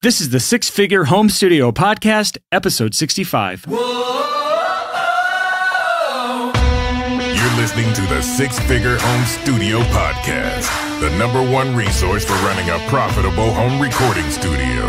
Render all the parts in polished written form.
This is the Six Figure Home Studio Podcast, episode 65. You're listening to the Six Figure Home Studio Podcast, the #1 resource for running a profitable home recording studio.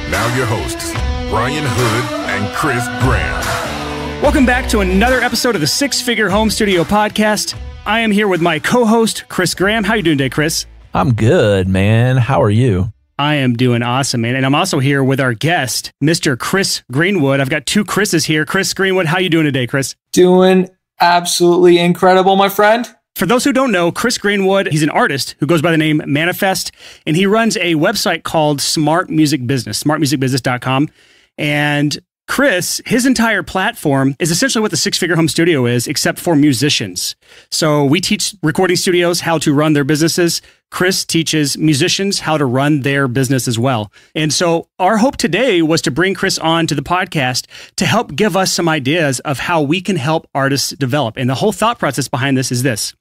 Now your hosts, Brian Hood and Chris Graham. Welcome back to another episode of the Six Figure Home Studio Podcast. I am here with my co-host, Chris Graham. How you doing today, Chris? I'm good, man. How are you? I am doing awesome, man. And I'm also here with our guest, Mr. Chris Greenwood. I've got two Chris's here. Chris Greenwood, how you doing today, Chris? Doing absolutely incredible, my friend. For those who don't know, Chris Greenwood, he's an artist who goes by the name Manifest, and he runs a website called Smart Music Business, smartmusicbusiness.com. And Chris, his entire platform is essentially what the Six Figure Home Studio is, except for musicians. So we teach recording studios how to run their businesses. Chris teaches musicians how to run their business as well. And so our hope today was to bring Chris on to the podcast to help give us some ideas of how we can help artists develop. And the whole thought process behind this is this.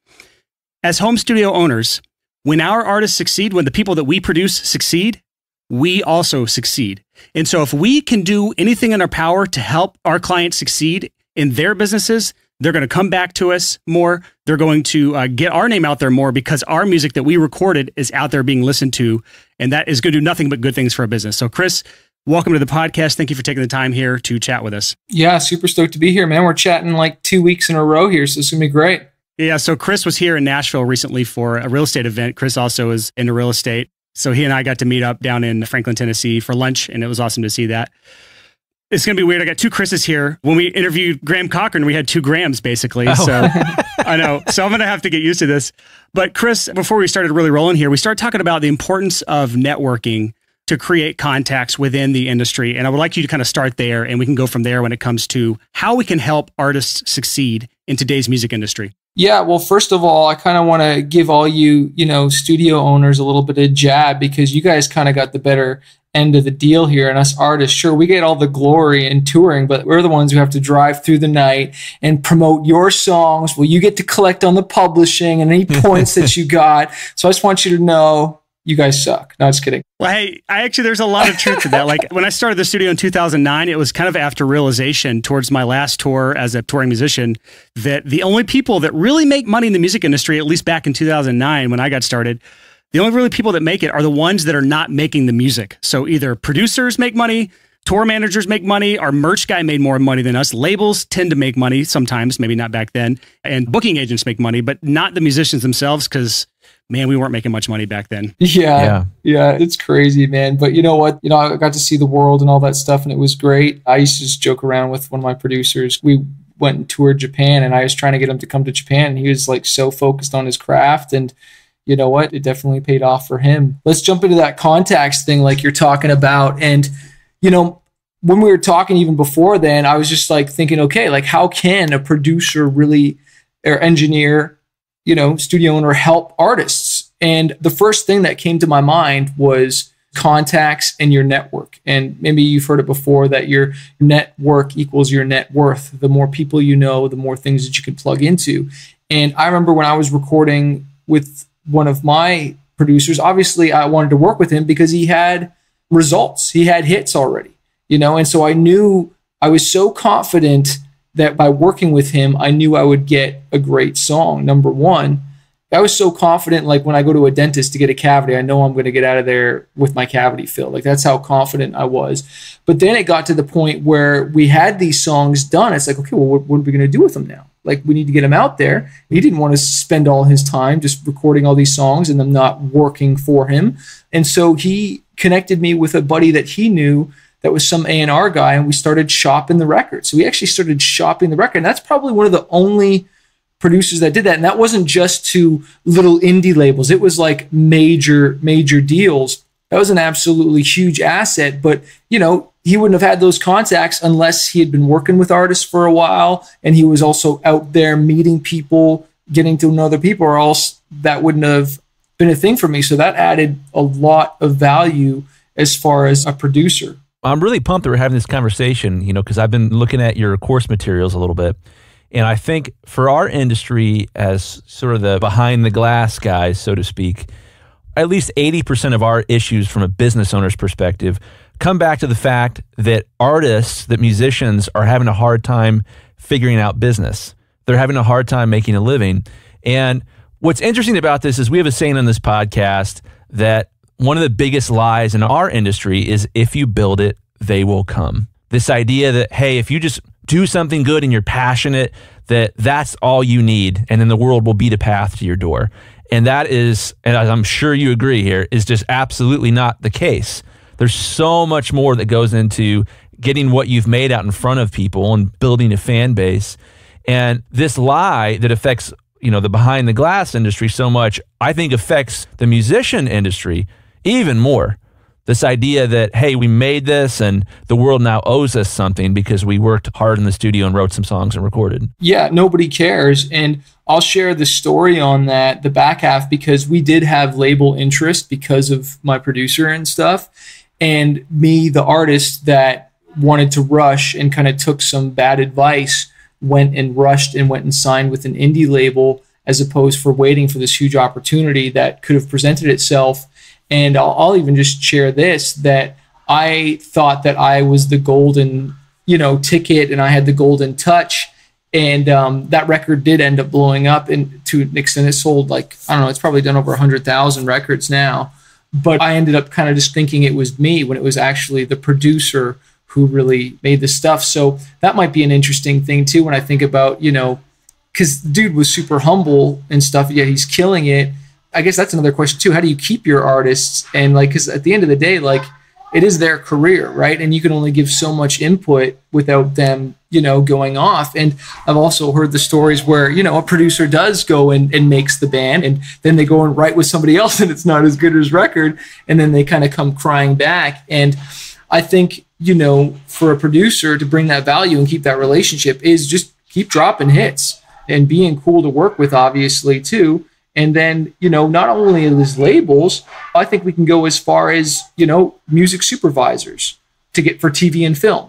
As home studio owners, when our artists succeed, when the people that we produce succeed, we also succeed. And so if we can do anything in our power to help our clients succeed in their businesses, they're going to come back to us more. They're going to get our name out there more because our music that we recorded is out there being listened to. And that is going to do nothing but good things for our business. So Chris, welcome to the podcast. Thank you for taking the time here to chat with us. Yeah, super stoked to be here, man. We're chatting like 2 weeks in a row here, so it's going to be great. Yeah, so Chris was here in Nashville recently for a real estate event. Chris also is into real estate. So he and I got to meet up down in Franklin, Tennessee for lunch, and it was awesome to see that. It's going to be weird. I got two Chris's here. When we interviewed Graham Cochran, we had two Grahams, basically. Oh. So I know. So I'm going to have to get used to this. But Chris, before we started really rolling here, we started talking about the importance of networking to create contacts within the industry. And I would like you to kind of start there, and we can go from there when it comes to how we can help artists succeed in today's music industry. Yeah, well, first of all, I kind of want to give all you, studio owners a little bit of jab because you guys kind of got the better end of the deal here. And us artists, sure, we get all the glory in touring, but we're the ones who have to drive through the night and promote your songs. Well, you get to collect on the publishing and any points that you got. So I just want you to know you guys suck. No, just kidding. Well, hey, there's a lot of truth to that. Like when I started the studio in 2009, it was kind of after realization towards my last tour as a touring musician that the only people that really make money in the music industry, at least back in 2009 when I got started, the only really people that make it are the ones that are not making the music. So either producers make money, tour managers make money, our merch guy made more money than us. Labels tend to make money sometimes, maybe not back then. And booking agents make money, but not the musicians themselves because man, we weren't making much money back then. Yeah, it's crazy, man. But you know what? I got to see the world and all that stuff, and it was great. I used to just joke around with one of my producers. We went and toured Japan, and I was trying to get him to come to Japan, and he was like so focused on his craft. And you know what? It definitely paid off for him. Let's jump into that contacts thing like you're talking about. And, when we were talking even before then, I was just like thinking, okay, like how can a producer really, or engineer, studio owner help artists? And the first thing that came to my mind was contacts and your network. And maybe you've heard it before that your network equals your net worth. The more people you know, the more things that you can plug into. And I remember when I was recording with one of my producers, obviously I wanted to work with him because he had results. He had hits already, and so I knew I was so confident that by working with him, I knew I would get a great song. Number one, I was so confident, like when I go to a dentist to get a cavity, I know I'm going to get out of there with my cavity filled. Like that's how confident I was. But then it got to the point where we had these songs done. It's like, okay, well, what are we going to do with them now? Like we need to get him out there. He didn't want to spend all his time just recording all these songs and them not working for him. And so he connected me with a buddy that he knew that was some A&R guy, and we started shopping the record. So we actually started shopping the record. And that's probably one of the only producers that did that. And that wasn't just to little indie labels. It was like major deals. That was an absolutely huge asset. But, he wouldn't have had those contacts unless he had been working with artists for a while and he was also out there meeting people, getting to know other people, or else that wouldn't have been a thing for me. So that added a lot of value as far as a producer. I'm really pumped that we're having this conversation, because I've been looking at your course materials a little bit. And I think for our industry as sort of the behind the glass guys, so to speak, at least 80% of our issues from a business owner's perspective come back to the fact that artists, that musicians are having a hard time figuring out business. They're having a hard time making a living. And what's interesting about this is we have a saying on this podcast that one of the biggest lies in our industry is if you build it, they will come. This idea that, hey, if you just do something good and you're passionate, that's all you need, and then the world will beat a path to your door. And that is, and I'm sure you agree here, is just absolutely not the case. There's so much more that goes into getting what you've made out in front of people and building a fan base. And this lie that affects, the behind the glass industry so much, I think affects the musician industry even more. This idea that, hey, we made this and the world now owes us something because we worked hard in the studio and wrote some songs and recorded. Yeah, nobody cares. And I'll share the story on that, the back half, because we did have label interest because of my producer and stuff. And me, the artist that wanted to rush and kind of took some bad advice, went and rushed and went and signed with an indie label as opposed for waiting for this huge opportunity that could have presented itself. And I'll even just share this, that I thought that I was the golden, ticket, and I had the golden touch. And that record did end up blowing up, and to an extent it sold it's probably done over 100,000 records now. But I ended up kind of just thinking it was me when it was actually the producer who really made the stuff. So that might be an interesting thing too when I think about, because dude was super humble and stuff. Yeah, he's killing it. I guess that's another question too. How do you keep your artists? And because at the end of the day, it is their career, right? And you can only give so much input without them, going off. And I've also heard the stories where, a producer does go and makes the band, and then they go and write with somebody else and it's not as good as record. And then they kind of come crying back. And I think, for a producer to bring that value and keep that relationship is just keep dropping hits and being cool to work with, obviously, too. And then, not only as labels, I think we can go as far as, music supervisors to get for TV and film.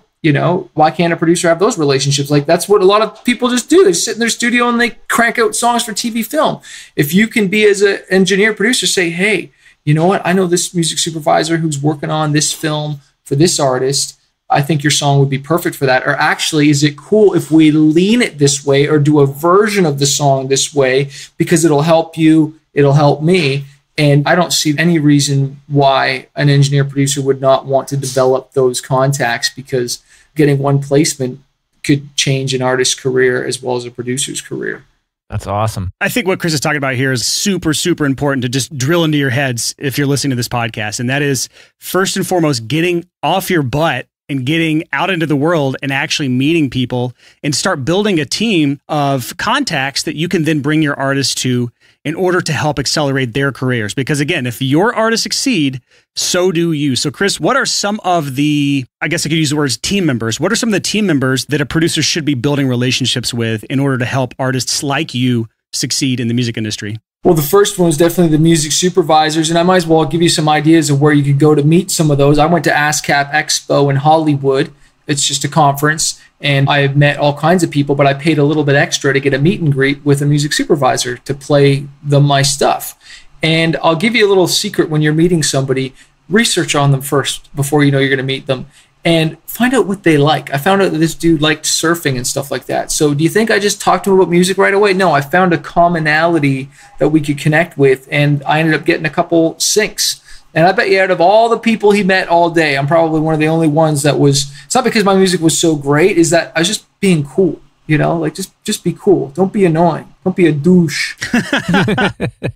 Why can't a producer have those relationships? That's what a lot of people just do. They sit in their studio and they crank out songs for TV, film. If you can be, as an engineer producer, say, hey, you know what? I know this music supervisor who's working on this film for this artist. I think your song would be perfect for that. Or actually, is it cool if we lean it this way or do a version of the song this way, because it'll help you, it'll help me. And I don't see any reason why an engineer producer would not want to develop those contacts, because getting one placement could change an artist's career as well as a producer's career. That's awesome. I think what Chris is talking about here is super, super important to just drill into your heads if you're listening to this podcast. And that is, first and foremost, getting off your butt and getting out into the world and actually meeting people and start building a team of contacts that you can then bring your artists to in order to help accelerate their careers. Because again, if your artists succeed, so do you. So Chris, what are some of the, I guess I could use the words team members. What are some of the team members that a producer should be building relationships with in order to help artists like you succeed in the music industry? Well, the first one was definitely the music supervisors, and I might as well give you some ideas of where you could go to meet some of those. I went to ASCAP Expo in Hollywood. It's just a conference, and I met all kinds of people, but I paid a little bit extra to get a meet and greet with a music supervisor to play them my stuff. And I'll give you a little secret when you're meeting somebody. Research on them first before you know you're going to meet them, and find out what they like. I found out that this dude liked surfing and stuff like that. So do you think I just talked to him about music right away? No, I found a commonality that we could connect with, and I ended up getting a couple syncs. And I bet you out of all the people he met all day, I'm probably one of the only ones that was, it's not because my music was so great, is that I was just being cool, just be cool. Don't be annoying. Don't be a douche.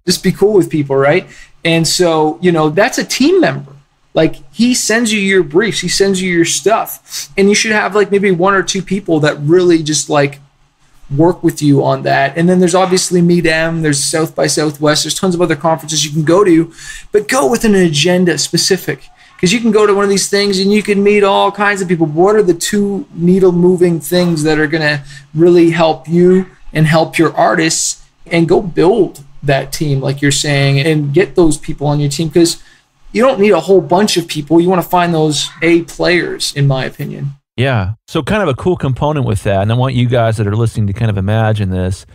Just be cool with people, right? And so, that's a team member. He sends you your briefs, he sends you your stuff, and you should have maybe one or two people that really just work with you on that. And then there's obviously MEDEM, there's South by Southwest, there's tons of other conferences you can go to, but go with an agenda specific, because you can go to one of these things and you can meet all kinds of people. What are the two needle moving things that are going to really help you and help your artists, and go build that team like you're saying, and get those people on your team, because you don't need a whole bunch of people. You want to find those A players, in my opinion. Yeah. So kind of a cool component with that, and I want you guys that are listening to kind of imagine this,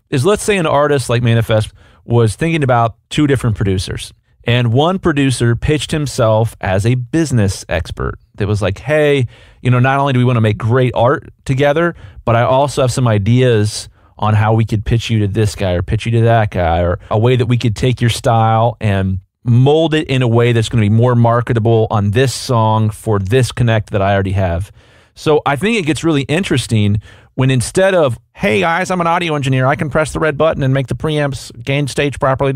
is let's say an artist like Manifest was thinking about two different producers. And one producer pitched himself as a business expert that was like, hey, not only do we want to make great art together, but I also have some ideas on how we could pitch you to this guy or pitch you to that guy, or a way that we could take your style and mold it in a way that's going to be more marketable on this song for this connect that I already have. So I think it gets really interesting when instead of, hey guys, I'm an audio engineer, I can press the red button and make the preamps gain stage properly,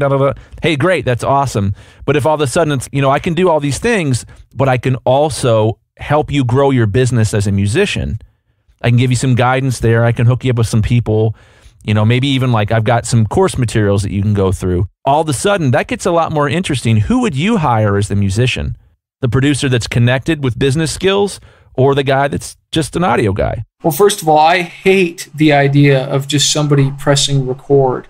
hey, great, that's awesome. But if all of a sudden it's, I can do all these things, but I can also help you grow your business as a musician. I can give you some guidance there. I can hook you up with some people, maybe even like I've got some course materials that you can go through. All of a sudden, that gets a lot more interesting. Who would you hire as the musician? The producer that's connected with business skills, or the guy that's just an audio guy? Well, first of all, I hate the idea of just somebody pressing record.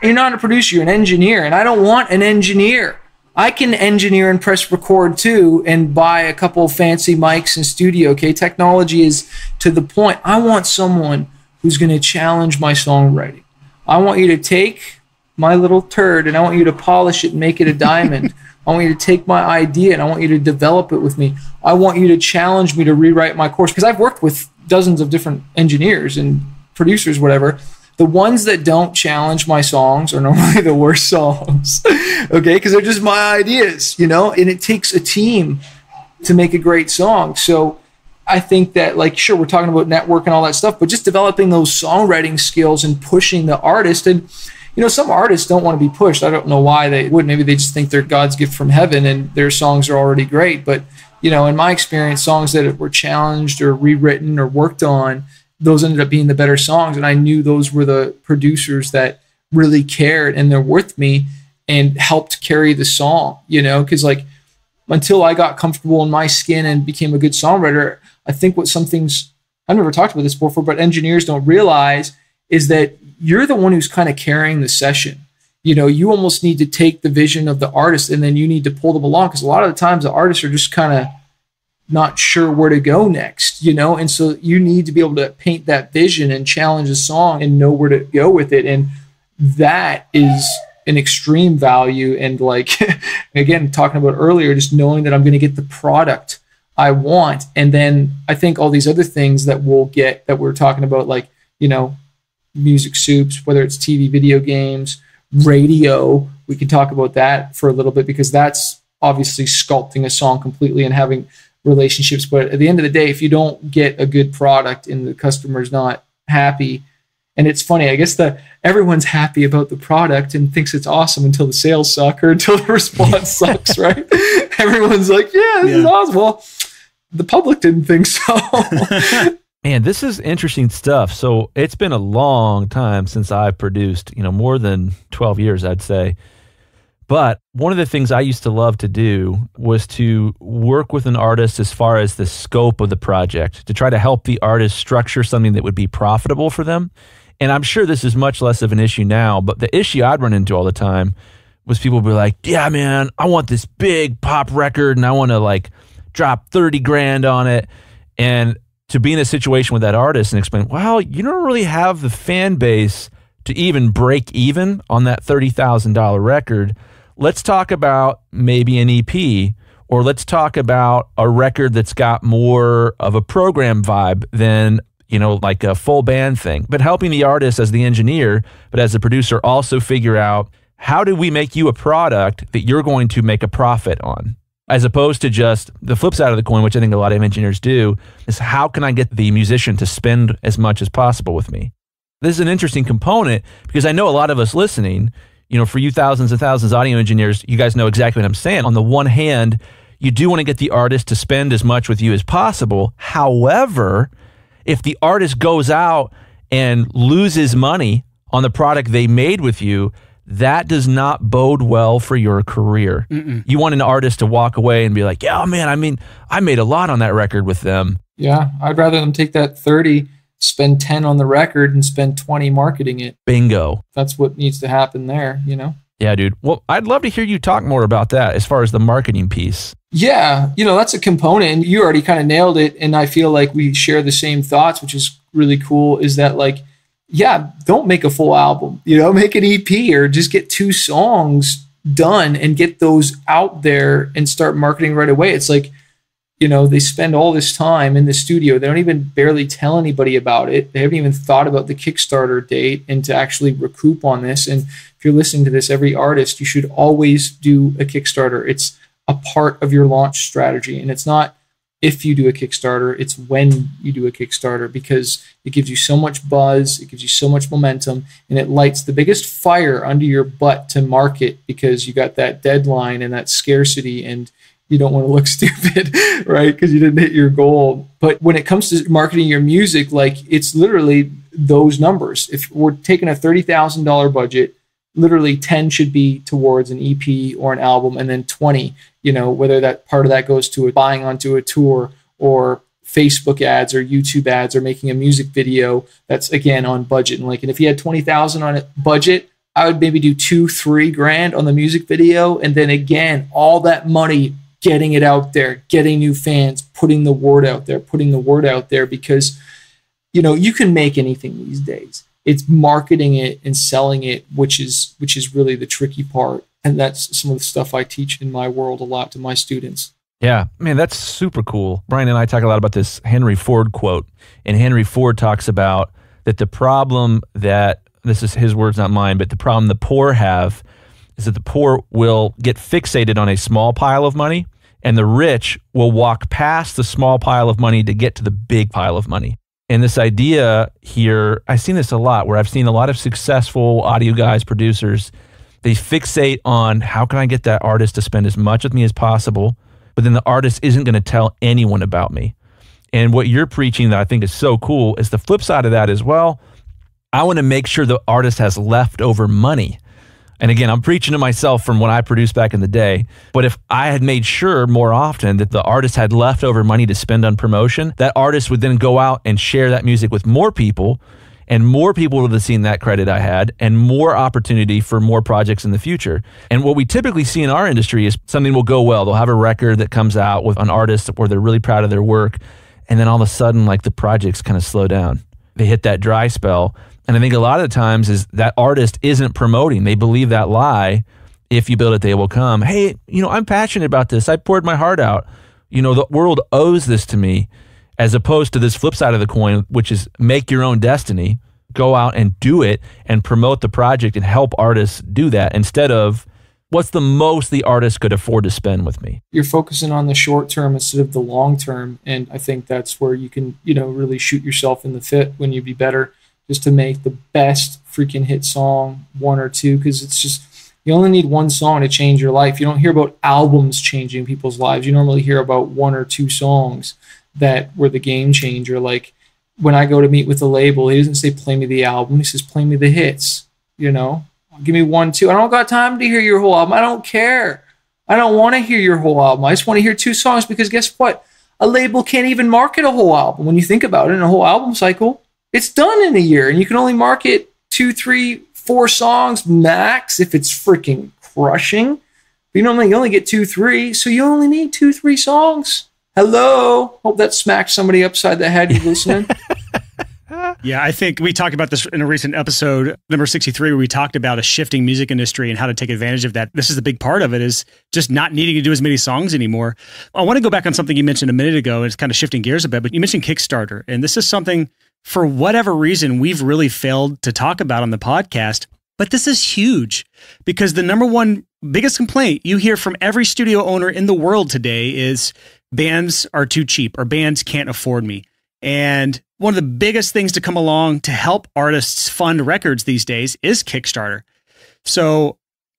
And you're not a producer, you're an engineer, and I don't want an engineer. I can engineer and press record too and buy a couple of fancy mics and studio, okay? Technology is to the point. I want someone who's going to challenge my songwriting. I want you to take my little turd and I want you to polish it and make it a diamond. I want you to take my idea and I want you to develop it with me. I want you to challenge me to rewrite my course, because I've worked with dozens of different engineers and producers, whatever. The ones that don't challenge my songs are normally the worst songs, okay? Because they're just my ideas, and it takes a team to make a great song. So I think that, like, sure, we're talking about network and all that stuff, but just developing those songwriting skills and pushing the artist. And some artists don't want to be pushed. I don't know why they would. Maybe they just think they're God's gift from heaven and their songs are already great. But, in my experience, songs that were challenged or rewritten or worked on, those ended up being the better songs. And I knew those were the producers that really cared and they're with me and helped carry the song, because like until I got comfortable in my skin and became a good songwriter, I think what some things, I've never talked about this before, but engineers don't realize is that you're the one who's kind of carrying the session. You almost need to take the vision of the artist and then you need to pull them along, because a lot of the times the artists are just kind of not sure where to go next, and so you need to be able to paint that vision and challenge a song and know where to go with it. And that is an extreme value. And like, again, talking about earlier, just knowing that I'm going to get the product I want. And then I think all these other things that we'll get that we're talking about, like, music soups, whether it's TV, video games, radio, we can talk about that for a little bit, because that's obviously sculpting a song completely and having relationships. But at the end of the day, if you don't get a good product and the customer's not happy, and it's funny, I guess everyone's happy about the product and thinks it's awesome until the sales suck or until the response sucks, right? Everyone's like, yeah, this is awesome. Well, the public didn't think so. Man, this is interesting stuff. So it's been a long time since I've produced, more than 12 years, I'd say. But one of the things I used to love to do was to work with an artist as far as the scope of the project, to try to help the artist structure something that would be profitable for them. And I'm sure this is much less of an issue now, but the issue I'd run into all the time was people would be like, yeah, man, I want this big pop record and I want to like drop 30 grand on it. And to be in a situation with that artist and explain, well, you don't really have the fan base to even break even on that $30,000 record. Let's talk about maybe an EP, or let's talk about a record that's got more of a program vibe than, like a full band thing. But helping the artist as the engineer, but as the producer, also figure out, how do we make you a product that you're going to make a profit on? As opposed to just the flip side of the coin, which I think a lot of engineers do, is how can I get the musician to spend as much as possible with me? This is an interesting component, because I know a lot of us listening, for you thousands and thousands of audio engineers, you guys know exactly what I'm saying. On the one hand, you do want to get the artist to spend as much with you as possible. However, if the artist goes out and loses money on the product they made with you, that does not bode well for your career. You want an artist to walk away and be like, yeah, man, I made a lot on that record with them. Yeah, I'd rather them take that 30, spend 10 on the record and spend 20 marketing it. Bingo. That's what needs to happen there, Yeah, dude. Well, I'd love to hear you talk more about that as far as the marketing piece. Yeah, that's a component, and you already kind of nailed it. And I feel like we share the same thoughts, which is really cool, is that don't make a full album, make an EP or just get 2 songs done and get those out there and start marketing right away. It's like, you know, they spend all this time in the studio. They don't even barely tell anybody about it. They haven't even thought about the Kickstarter date and to actually recoup on this. And if you're listening to this, every artist, you should always do a Kickstarter. It's a part of your launch strategy. And it's not if you do a Kickstarter, it's when you do a Kickstarter, because it gives you so much buzz, it gives you so much momentum, and it lights the biggest fire under your butt to market, because you got that deadline and that scarcity, and you don't want to look stupid, right? Because you didn't hit your goal. But when it comes to marketing your music, like, it's literally those numbers. If we're taking a $30,000 budget, literally 10 should be towards an EP or an album, and then 20, you know, whether that part of that goes to buying onto a tour or Facebook ads or YouTube ads or making a music video that's, again, on budget. And if you had 20,000 on a budget, I would maybe do $2-3 grand on the music video. And then again, all that money, getting it out there, getting new fans, putting the word out there, because, you know, you can make anything these days. It's marketing it and selling it, which is really the tricky part. And that's some of the stuff I teach in my world a lot to my students. Yeah, man, that's super cool. Brian and I talk a lot about this Henry Ford quote. And Henry Ford talks about that the problem that, this is his words, not mine, but the problem the poor have is that the poor will get fixated on a small pile of money, and the rich will walk past the small pile of money to get to the big pile of money. And this idea here, I've seen this a lot, where I've seen a lot of successful audio guys, producers, they fixate on how can I get that artist to spend as much with me as possible, but then the artist isn't going to tell anyone about me. And what you're preaching that I think is so cool is the flip side of that as well. I want to make sure the artist has leftover money. And again, I'm preaching to myself from when I produced back in the day. But if I had made sure more often that the artist had leftover money to spend on promotion, that artist would then go out and share that music with more people, and more people would have seen that credit I had, and more opportunity for more projects in the future. And what we typically see in our industry is something will go well. They'll have a record that comes out with an artist where they're really proud of their work, and then all of a sudden, like, the projects kind of slow down. They hit that dry spell. And I think a lot of the times is that artist isn't promoting. They believe that lie, if you build it, they will come. Hey, you know, I'm passionate about this. I poured my heart out. You know, the world owes this to me, as opposed to this flip side of the coin, which is make your own destiny, go out and do it and promote the project and help artists do that, instead of what's the most the artist could afford to spend with me. You're focusing on the short term instead of the long term. And I think that's where you can, you know, really shoot yourself in the foot when you'd be better just to make the best freaking hit song, one or two, because it's just, you only need one song to change your life. You don't hear about albums changing people's lives. You normally hear about one or two songs that were the game changer. Like, when I go to meet with a label, he doesn't say, play me the album. He says, play me the hits, you know? Give me 1, 2. I don't got time to hear your whole album. I don't care. I don't want to hear your whole album. I just want to hear 2 songs, because guess what? A label can't even market a whole album. When you think about it, in a whole album cycle, it's done in a year, and you can only market 2, 3, 4 songs max if it's freaking crushing. But you only get 2, 3, so you only need 2, 3 songs. Hello. Hope that smacked somebody upside the head who's listening. Yeah, I think we talked about this in a recent episode, number 63, where we talked about a shifting music industry and how to take advantage of that. This is the big part of it, is just not needing to do as many songs anymore. I want to go back on something you mentioned a minute ago, and it's kind of shifting gears a bit, but you mentioned Kickstarter. And this is something, for whatever reason, we've really failed to talk about on the podcast. But this is huge, because the number one biggest complaint you hear from every studio owner in the world today is bands are too cheap, or bands can't afford me. And one of the biggest things to come along to help artists fund records these days is Kickstarter. So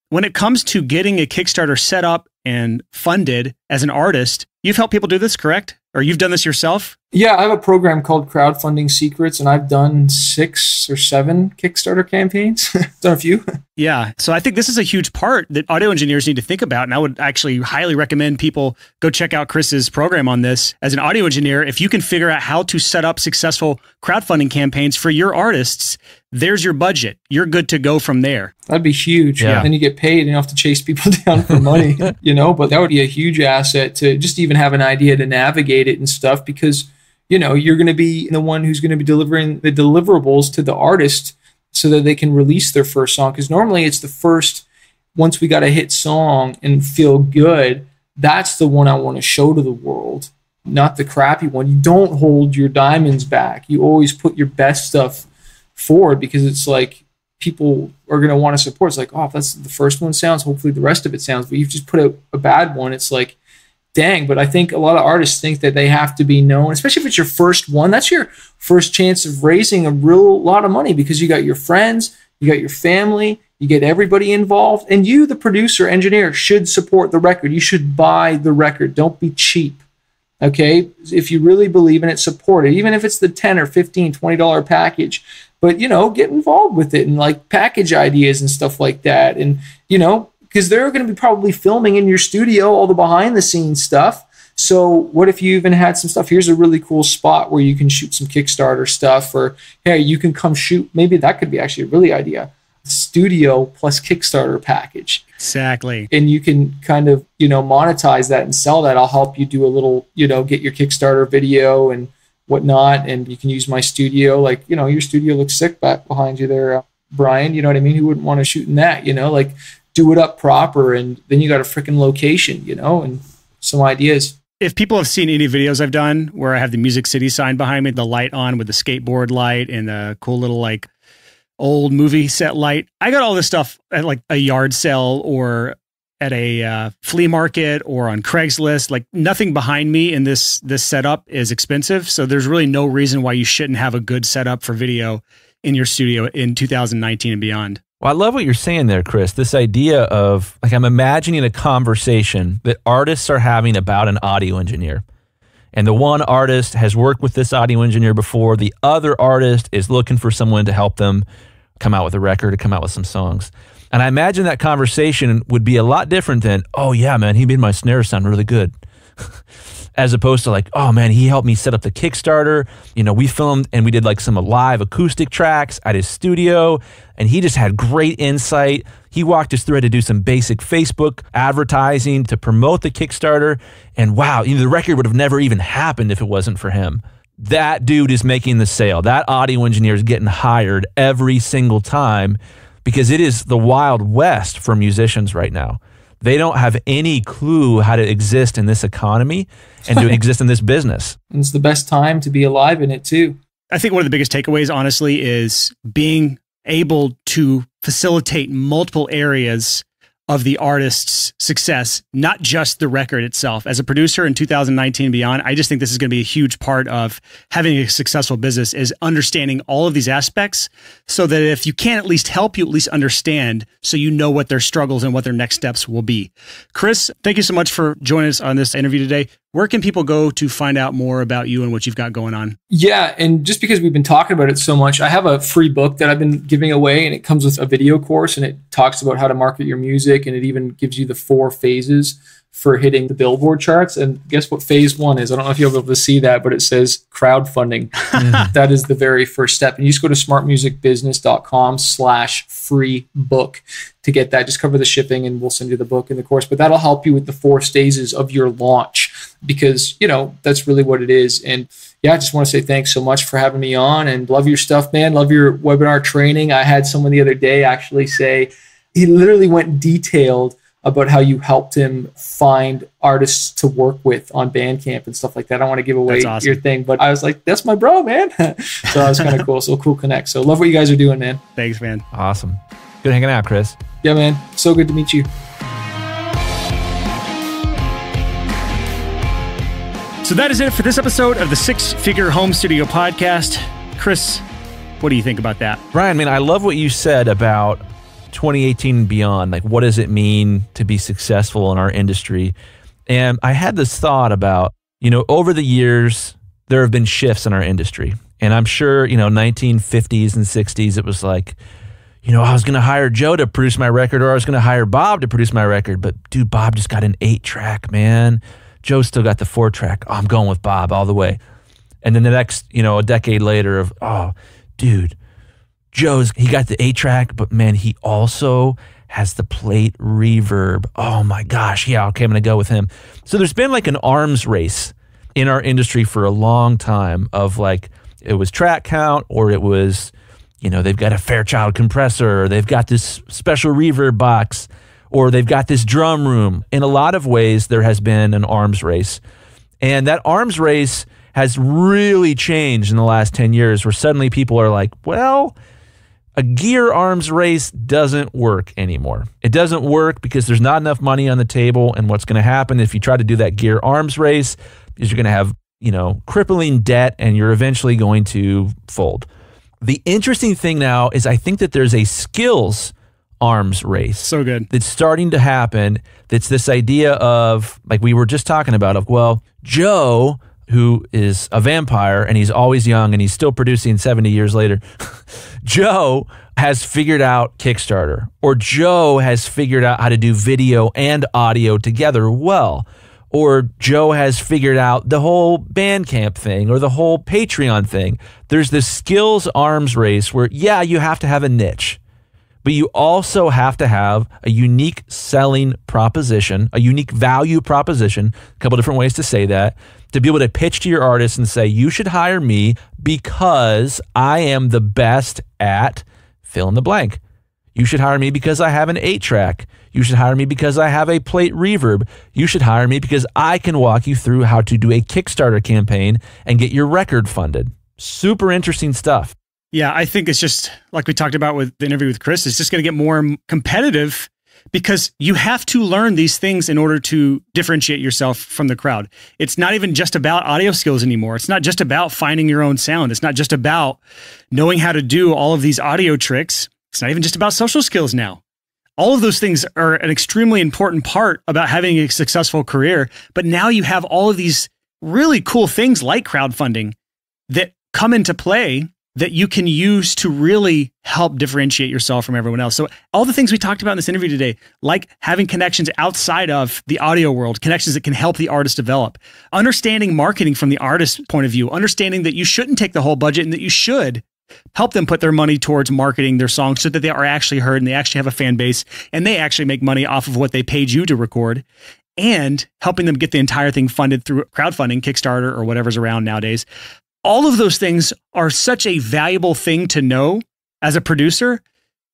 when it comes to getting a Kickstarter set up and funded as an artist, you've helped people do this, correct? Or you've done this yourself? Yeah, I have a program called Crowdfunding Secrets, and I've done 6 or 7 Kickstarter campaigns. Done a few. Yeah, so I think this is a huge part that audio engineers need to think about, and I would actually highly recommend people go check out Chris's program on this. As an audio engineer, if you can figure out how to set up successful crowdfunding campaigns for your artists, there's your budget. You're good to go from there. That'd be huge. Yeah. Then you get paid and you don't have to chase people down for money, you know, but that would be a huge asset to just even have an idea to navigate it and stuff, because, you know, you're going to be the one who's going to be delivering the deliverables to the artist so that they can release their first song. Because normally it's the first once we got a hit song and feel good, that's the one I want to show to the world, not the crappy one. You don't hold your diamonds back. You always put your best stuff forward, because it's like people are going to want to support. It's like, oh, if that's the first one sounds, hopefully the rest of it sounds. But you've just put out a bad one. It's like, dang. But I think a lot of artists think that they have to be known, especially if it's your first one. That's your first chance of raising a real lot of money, because you got your friends, you got your family, you get everybody involved, and you, the producer, engineer, should support the record. You should buy the record. Don't be cheap. Okay? If you really believe in it, support it, even if it's the $10 or $15, $20 package. But, you know, get involved with it and like package ideas and stuff like that. And, you know, because they're going to be probably filming in your studio all the behind the scenes stuff. So what if you even had some stuff? Here's a really cool spot where you can shoot some Kickstarter stuff, or hey, you can come shoot. Maybe that could be actually a really idea. Studio plus Kickstarter package. Exactly. And you can kind of, you know, monetize that and sell that. I'll help you do a little, you know, get your Kickstarter video and whatnot. And you can use my studio. Like, you know, your studio looks sick back behind you there, Brian. You know what I mean? Who wouldn't want to shoot in that? You know, like do it up proper. And then you got a freaking location, you know, and some ideas. If people have seen any videos I've done where I have the Music City sign behind me, the light on with the skateboard light and the cool little like old movie set light, I got all this stuff at like a yard sale or at a flea market or on Craigslist. Like nothing behind me in this setup is expensive. So there's really no reason why you shouldn't have a good setup for video in your studio in 2019 and beyond. Well, I love what you're saying there, Chris. This idea of, like, I'm imagining a conversation that artists are having about an audio engineer. And the one artist has worked with this audio engineer before. The other artist is looking for someone to help them come out with a record or come out with some songs. And I imagine that conversation would be a lot different than, oh, yeah, man, he made my snare sound really good. As opposed to like, oh man, he helped me set up the Kickstarter. You know, we filmed and we did like some live acoustic tracks at his studio, and he just had great insight. He walked us through how to do some basic Facebook advertising to promote the Kickstarter. And wow, you know, the record would have never even happened if it wasn't for him. That dude is making the sale. That audio engineer is getting hired every single time, because it is the Wild West for musicians right now. They don't have any clue how to exist in this economy and to exist in this business. And it's the best time to be alive in it too. I think one of the biggest takeaways, honestly, is being able to facilitate multiple areas of the artist's success, not just the record itself. As a producer in 2019 and beyond, I just think this is going to be a huge part of having a successful business, is understanding all of these aspects, so that if you can't at least help, you at least understand, so you know what their struggles and what their next steps will be. Chris, thank you so much for joining us on this interview today. Where can people go to find out more about you and what you've got going on? Yeah, and just because we've been talking about it so much, I have a free book that I've been giving away, and it comes with a video course, and it talks about how to market your music, and it even gives you the 4 phases for hitting the Billboard charts. And guess what phase 1 is? I don't know if you'll be able to see that, but it says crowdfunding. That is the very first step. And you just go to smartmusicbusiness.com/free book to get that. Just cover the shipping and we'll send you the book and the course. But that'll help you with the 4 stages of your launch, because, you know, that's really what it is. And yeah, I just want to say thanks so much for having me on, and love your stuff, man. Love your webinar training. I had someone the other day actually say, he literally went detailed about how you helped him find artists to work with on Bandcamp and stuff like that. I don't want to give away your thing, but I was like, that's my bro, man. So that was kind of cool. So cool connect. So love what you guys are doing, man. Thanks, man. Awesome. Good hanging out, Chris. Yeah, man. So good to meet you. So that is it for this episode of the Six Figure Home Studio Podcast. Chris, what do you think about that? Brian, man, I love what you said about 2018 and beyond. Like, what does it mean to be successful in our industry? And I had this thought about, you know, over the years, there have been shifts in our industry. And I'm sure, you know, 1950s and 60s, it was like, you know, I was going to hire Joe to produce my record, or I was going to hire Bob to produce my record. But dude, Bob just got an 8-track, man. Joe still got the 4-track. Oh, I'm going with Bob all the way. And then the next, you know, a decade later of, oh, dude, he got the 8-track, but man, he also has the plate reverb. Oh my gosh, yeah, okay, I'm gonna go with him. So there's been like an arms race in our industry for a long time of like, it was track count, or it was, you know, they've got a Fairchild compressor, or they've got this special reverb box, or they've got this drum room. In a lot of ways, there has been an arms race. And that arms race has really changed in the last 10 years, where suddenly people are like, well, a gear arms race doesn't work anymore. It doesn't work because there's not enough money on the table. And what's going to happen if you try to do that gear arms race is you're going to have, crippling debt, and you're eventually going to fold. The interesting thing now is I think that there's a skills arms race. So good. That's starting to happen. That's this idea of, like we were just talking about, of, well, Joe, who is a vampire and he's always young and he's still producing 70 years later, Joe has figured out Kickstarter, or Joe has figured out how to do video and audio together well, or Joe has figured out the whole Bandcamp thing or the whole Patreon thing. There's this skills arms race where, yeah, you have to have a niche, but you also have to have a unique selling proposition, a unique value proposition, a couple different ways to say that, to be able to pitch to your artist and say, you should hire me because I am the best at fill in the blank. You should hire me because I have an 8-track. You should hire me because I have a plate reverb. You should hire me because I can walk you through how to do a Kickstarter campaign and get your record funded. Super interesting stuff. Yeah, I think it's just like we talked about with the interview with Chris, it's just going to get more competitive because you have to learn these things in order to differentiate yourself from the crowd. It's not even just about audio skills anymore. It's not just about finding your own sound. It's not just about knowing how to do all of these audio tricks. It's not even just about social skills now. All of those things are an extremely important part about having a successful career. But now you have all of these really cool things like crowdfunding that come into play that you can use to really help differentiate yourself from everyone else. So all the things we talked about in this interview today, like having connections outside of the audio world, connections that can help the artist develop, understanding marketing from the artist's point of view, understanding that you shouldn't take the whole budget and that you should help them put their money towards marketing their songs so that they are actually heard and they actually have a fan base and they actually make money off of what they paid you to record, and helping them get the entire thing funded through crowdfunding, Kickstarter, or whatever's around nowadays. All of those things are such a valuable thing to know as a producer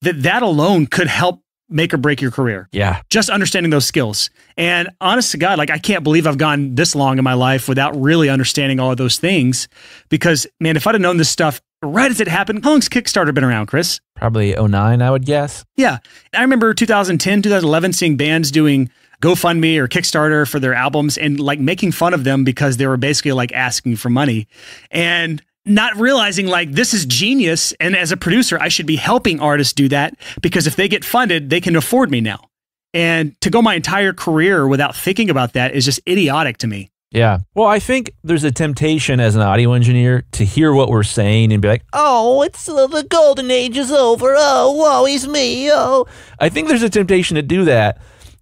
that alone could help make or break your career. Yeah. Just understanding those skills. And honest to God, like, I can't believe I've gone this long in my life without really understanding all of those things, because, man, if I'd have known this stuff right as it happened. How long's Kickstarter been around, Chris? Probably 2009, I would guess. Yeah. I remember 2010, 2011, seeing bands doing GoFundMe or Kickstarter for their albums and like making fun of them because they were basically like asking for money and not realizing like this is genius. And as a producer, I should be helping artists do that because if they get funded, they can afford me now. And to go my entire career without thinking about that is just idiotic to me. Yeah. Well, I think there's a temptation as an audio engineer to hear what we're saying and be like, oh, it's the golden age is over. Oh, woe is me. Oh, I think there's a temptation to do that.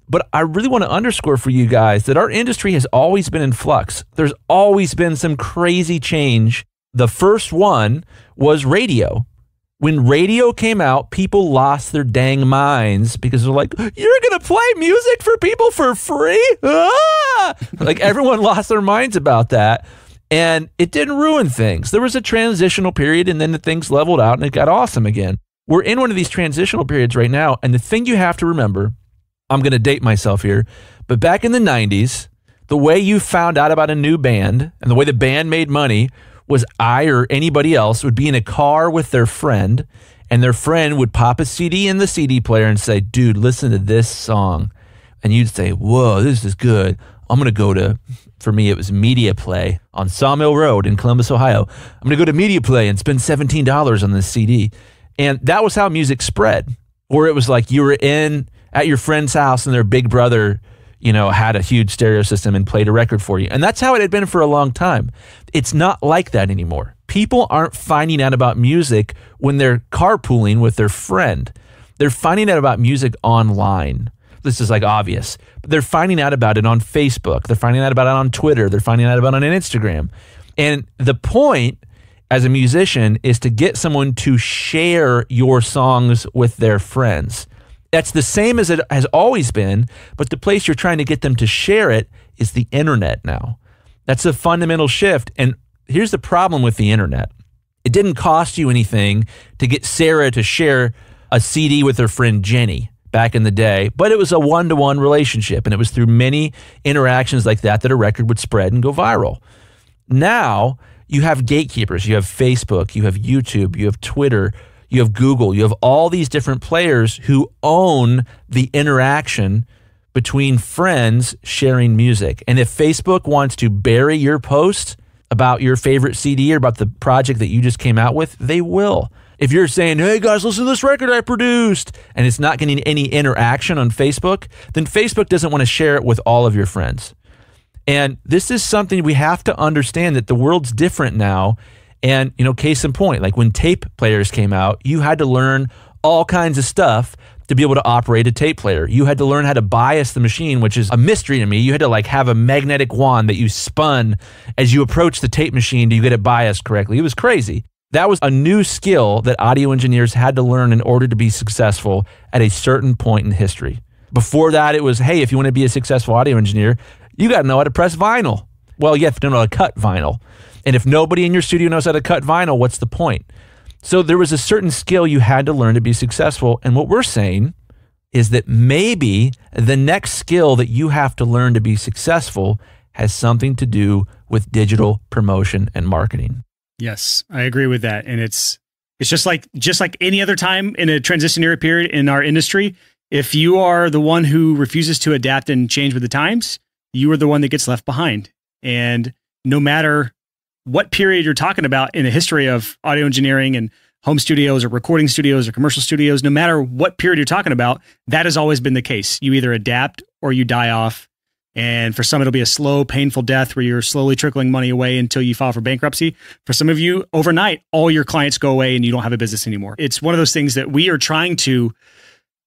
But I really want to underscore for you guys that our industry has always been in flux. There's always been some crazy change. The first one was radio. When radio came out, people lost their dang minds because they're like, you're going to play music for people for free? Ah! Like everyone lost their minds about that. And it didn't ruin things. There was a transitional period and then the things leveled out and it got awesome again. We're in one of these transitional periods right now. And the thing you have to remember, I'm going to date myself here, but back in the 90s, the way you found out about a new band and the way the band made money was I or anybody else would be in a car with their friend and their friend would pop a CD in the CD player and say, dude, listen to this song. And you'd say, whoa, this is good. I'm going to go to, for me, it was Media Play on Sawmill Road in Columbus, Ohio. I'm going to go to Media Play and spend $17 on this CD. And that was how music spread. Or it was like you were at your friend's house and their big brother, had a huge stereo system and played a record for you. And that's how it had been for a long time. It's not like that anymore. People aren't finding out about music when they're carpooling with their friend. They're finding out about music online. This is like obvious, but they're finding out about it on Facebook. They're finding out about it on Twitter. They're finding out about it on Instagram. And the point as a musician is to get someone to share your songs with their friends. That's the same as it has always been, but the place you're trying to get them to share it is the internet now. That's a fundamental shift. And here's the problem with the internet. It didn't cost you anything to get Sarah to share a CD with her friend Jenny back in the day, but it was a one-to-one relationship, and it was through many interactions like that a record would spread and go viral. Now, you have gatekeepers. You have Facebook, you have YouTube, you have Twitter, you have Google, you have all these different players who own the interaction between friends sharing music. And if Facebook wants to bury your post about your favorite CD or about the project that you just came out with, they will. If you're saying, hey guys, listen to this record I produced, and it's not getting any interaction on Facebook, then Facebook doesn't want to share it with all of your friends. And this is something we have to understand, that the world's different now. And, case in point, like when tape players came out, you had to learn all kinds of stuff to be able to operate a tape player. You had to learn how to bias the machine, which is a mystery to me. You had to have a magnetic wand that you spun as you approach the tape machine to get it biased correctly. It was crazy. That was a new skill that audio engineers had to learn in order to be successful at a certain point in history. Before that, it was, hey, if you want to be a successful audio engineer, you got to know how to press vinyl. Well, you have to know how to cut vinyl. And if nobody in your studio knows how to cut vinyl, what's the point? So there was a certain skill you had to learn to be successful. And what we're saying is that maybe the next skill that you have to learn to be successful has something to do with digital promotion and marketing. Yes, I agree with that. And it's just like any other time in a transitionary period in our industry, if you are the one who refuses to adapt and change with the times, you are the one that gets left behind. And no matter what period you're talking about in the history of audio engineering and home studios or recording studios or commercial studios, no matter what period you're talking about, that has always been the case. You either adapt or you die off. And for some, it'll be a slow, painful death where you're slowly trickling money away until you file for bankruptcy. For some of you, overnight, all your clients go away and you don't have a business anymore. It's one of those things that we are trying to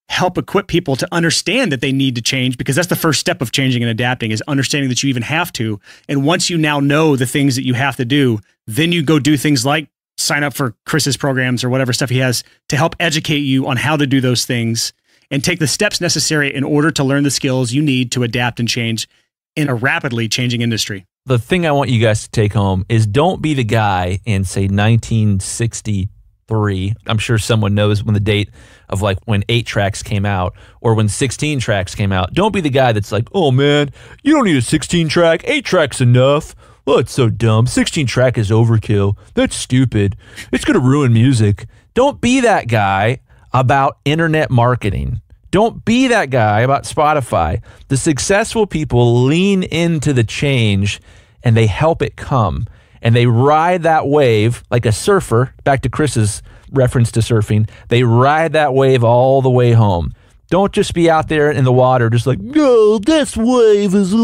help equip people to understand that they need to change, because that's the first step of changing and adapting, is understanding that you even have to. And once you now know the things that you have to do, then you go do things like sign up for Chris's programs or whatever stuff he has to help educate you on how to do those things and take the steps necessary in order to learn the skills you need to adapt and change in a rapidly changing industry. The thing I want you guys to take home is don't be the guy in, say, 1963. I'm sure someone knows when the date of when 8 tracks came out or when 16 tracks came out. Don't be the guy that's like, oh man, you don't need a 16 track. 8 tracks enough. Oh, it's so dumb. 16 track is overkill. That's stupid. It's going to ruin music. Don't be that guy about internet marketing. Don't be that guy about Spotify. The successful people lean into the change and they help it come. And they ride that wave like a surfer, back to Chris's reference to surfing. They ride that wave all the way home. Don't just be out there in the water just like, no, this wave is...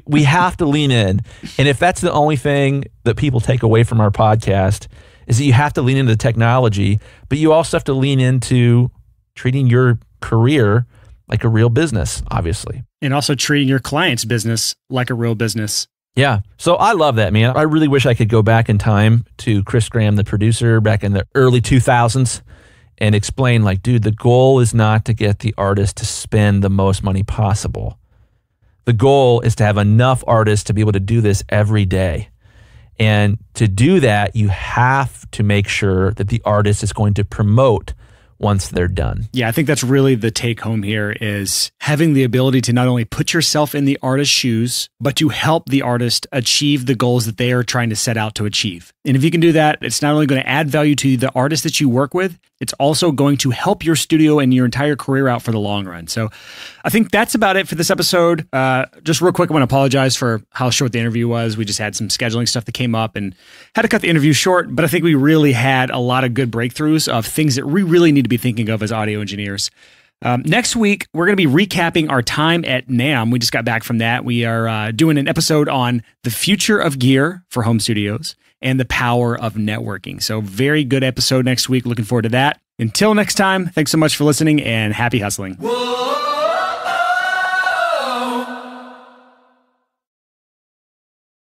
We have to lean in. And if that's the only thing that people take away from our podcast, is that you have to lean into the technology, but you also have to lean into treating your career like a real business, obviously. And also treating your client's business like a real business. Yeah. So I love that, man. I really wish I could go back in time to Chris Graham, the producer, back in the early 2000s and explain, dude, the goal is not to get the artist to spend the most money possible. The goal is to have enough artists to be able to do this every day. And to do that, you have to make sure that the artist is going to promote once they're done. Yeah, I think that's really the take home here, is having the ability to not only put yourself in the artist's shoes, but to help the artist achieve the goals that they are trying to set out to achieve. And if you can do that, it's not only going to add value to the artist that you work with, it's also going to help your studio and your entire career out for the long run. So I think that's about it for this episode. Just real quick, I want to apologize for how short the interview was. We just had some scheduling stuff that came up and had to cut the interview short, but I think we really had a lot of good breakthroughs of things that we really need to be thinking of as audio engineers. Next week, we're going to be recapping our time at NAMM. We just got back from that. We are doing an episode on the future of gear for home studios and the power of networking. So very good episode next week. Looking forward to that. Until next time, thanks so much for listening and happy hustling. Whoa.